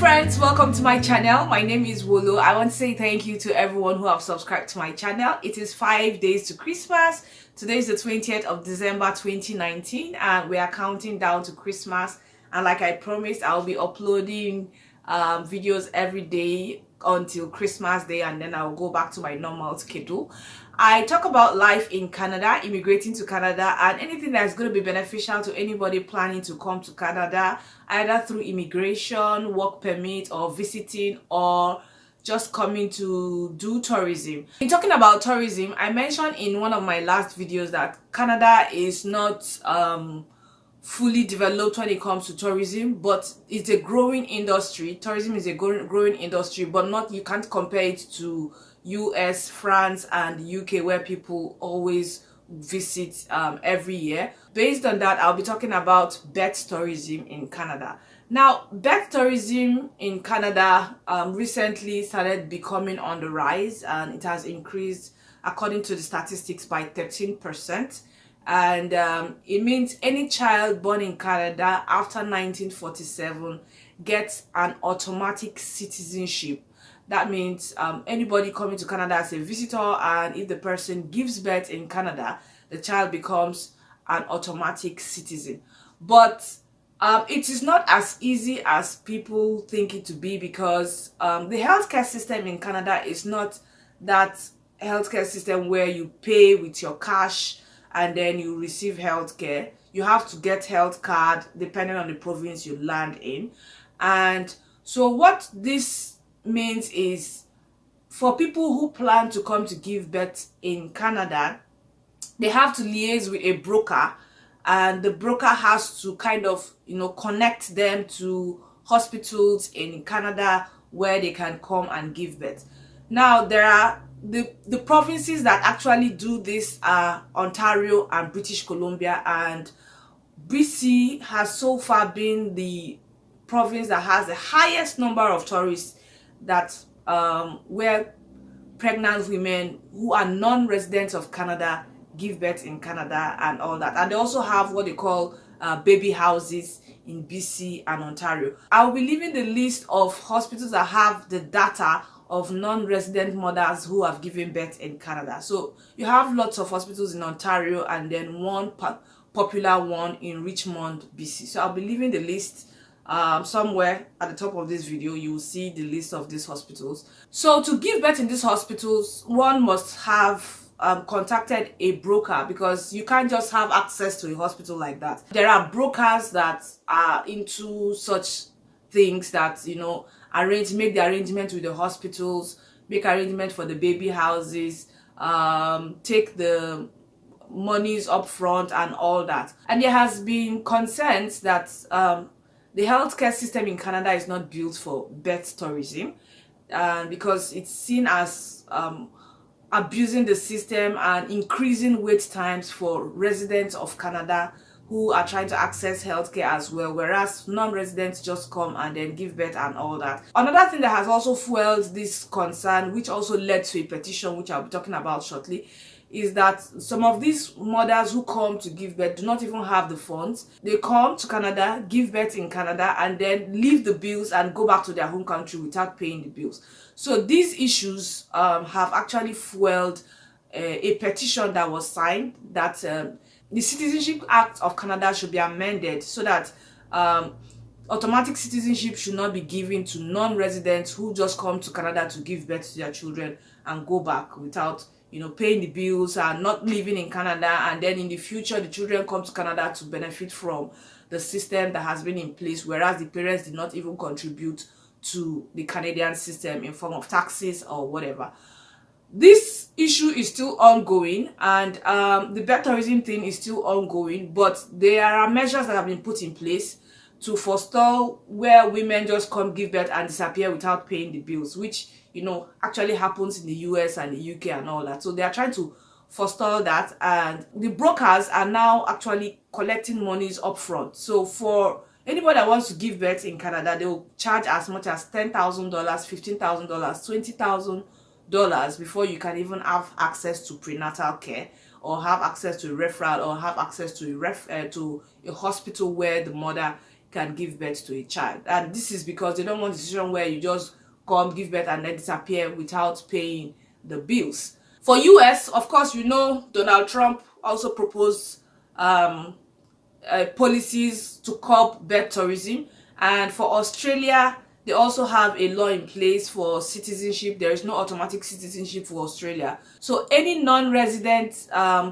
friends, welcome to my channel. My name is Wolo. I want to say thank you to everyone who have subscribed to my channel. It is 5 days to Christmas. Today is the 20th of December 2019 and we are counting down to Christmas, and like I promised, I'll be uploading videos every day until Christmas Day, and then I'll go back to my normal schedule. I talk about life in Canada, immigrating to Canada, and anything that's going to be beneficial to anybody planning to come to Canada, either through immigration, work permit, or visiting, or just coming to do tourism. In talking about tourism, I mentioned in one of my last videos that Canada is not fully developed when it comes to tourism, but it's a growing industry. Tourism is a growing industry, but not, you can't compare it to US, France, and UK, where people always visit every year. Based on that, I'll be talking about birth tourism in Canada. Now, birth tourism in Canada recently started becoming on the rise, and it has increased, according to the statistics, by 13%. And it means any child born in Canada after 1947 gets an automatic citizenship. That means anybody coming to Canada as a visitor, and if the person gives birth in Canada, the child becomes an automatic citizen. But it is not as easy as people think it to be, because the healthcare system in Canada is not that healthcare system where you pay with your cash and then you receive healthcare. You have to get health card depending on the province you land in. And so what this means is, for people who plan to come to give birth in Canada, they have to liaise with a broker, and the broker has to kind of, connect them to hospitals in Canada where they can come and give birth. Now, there are the provinces that actually do this are Ontario and British Columbia, and BC has so far been the province that has the highest number of tourists that where pregnant women who are non-residents of Canada give birth in Canada and all that. And they also have what they call baby houses in BC and Ontario. I'll be leaving the list of hospitals that have the data of non-resident mothers who have given birth in Canada. So you have lots of hospitals in Ontario, and then one popular one in Richmond, BC. So I'll be leaving the list somewhere at the top of this video. You will see the list of these hospitals. So to give birth in these hospitals, one must have contacted a broker, because you can't just have access to a hospital like that. There are brokers that are into such things that, make the arrangement with the hospitals, make arrangement for the baby houses, take the monies up front and all that. And there has been concerns that the healthcare system in Canada is not built for birth tourism, because it's seen as abusing the system and increasing wait times for residents of Canada who are trying to access healthcare as well, whereas non-residents just come and then give birth and all that. Another thing that has also fueled this concern, which also led to a petition, which I'll be talking about shortly, is that some of these mothers who come to give birth do not even have the funds. They come to Canada, give birth in Canada, and then leave the bills and go back to their home country without paying the bills. So these issues have actually fueled a petition that was signed that the Citizenship Act of Canada should be amended so that automatic citizenship should not be given to non-residents who just come to Canada to give birth to their children and go back without paying the bills and not living in Canada, and then in the future the children come to Canada to benefit from the system that has been in place, whereas the parents did not even contribute to the Canadian system in form of taxes or whatever. This issue is still ongoing, and the birth tourism thing is still ongoing, but there are measures that have been put in place to forestall where women just come give birth and disappear without paying the bills, which actually happens in the US and the UK and all that. So they are trying to forestall that, and the brokers are now actually collecting monies up front. So for anybody that wants to give birth in Canada, they will charge as much as $10,000, $15,000, $20,000 before you can even have access to prenatal care, or have access to a referral, or have access to a hospital where the mother can give birth to a child. And this is because they don't want a situation where you just come, give birth, and then disappear without paying the bills. For US, of course, you know, Donald Trump also proposed policies to curb birth tourism. And for Australia, they also have a law in place for citizenship. There is no automatic citizenship for Australia. So any non-resident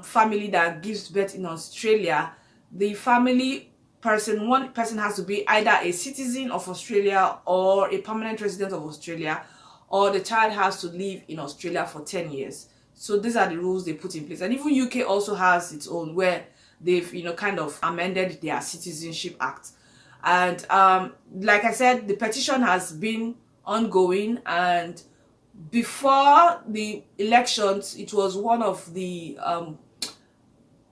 family that gives birth in Australia, the family person, one person has to be either a citizen of Australia or a permanent resident of Australia, or the child has to live in Australia for 10 years. So these are the rules they put in place. And even UK also has its own, where they've, you know, kind of amended their Citizenship Act. And like I said, the petition has been ongoing, and before the elections, it was one of the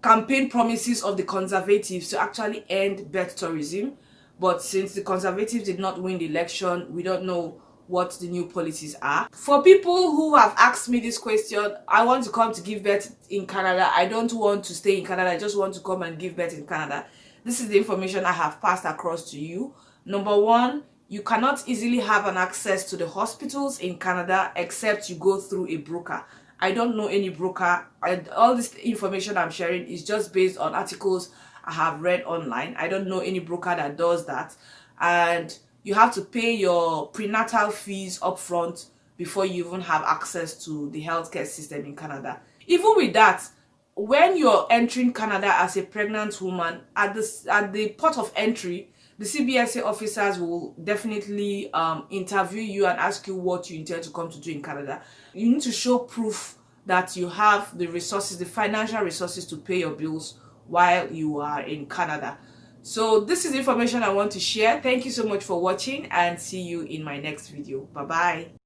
campaign promises of the Conservatives to actually end birth tourism. But since the Conservatives did not win the election, we don't know what the new policies are. For people who have asked me this question, I want to come to give birth in Canada. I don't want to stay in Canada. I just want to come and give birth in Canada. This is the information I have passed across to you. Number one, you cannot easily have an access to the hospitals in Canada except you go through a broker. I don't know any broker. All this information I'm sharing is just based on articles I have read online. I don't know any broker that does that. And you have to pay your prenatal fees upfront before you even have access to the healthcare system in Canada. Even with that, when you're entering Canada as a pregnant woman, at the port of entry, the CBSA officers will definitely interview you and ask you what you intend to come to do in Canada. You need to show proof that you have the resources, the financial resources to pay your bills while you are in Canada. So this is the information I want to share. Thank you so much for watching, and see you in my next video. Bye bye.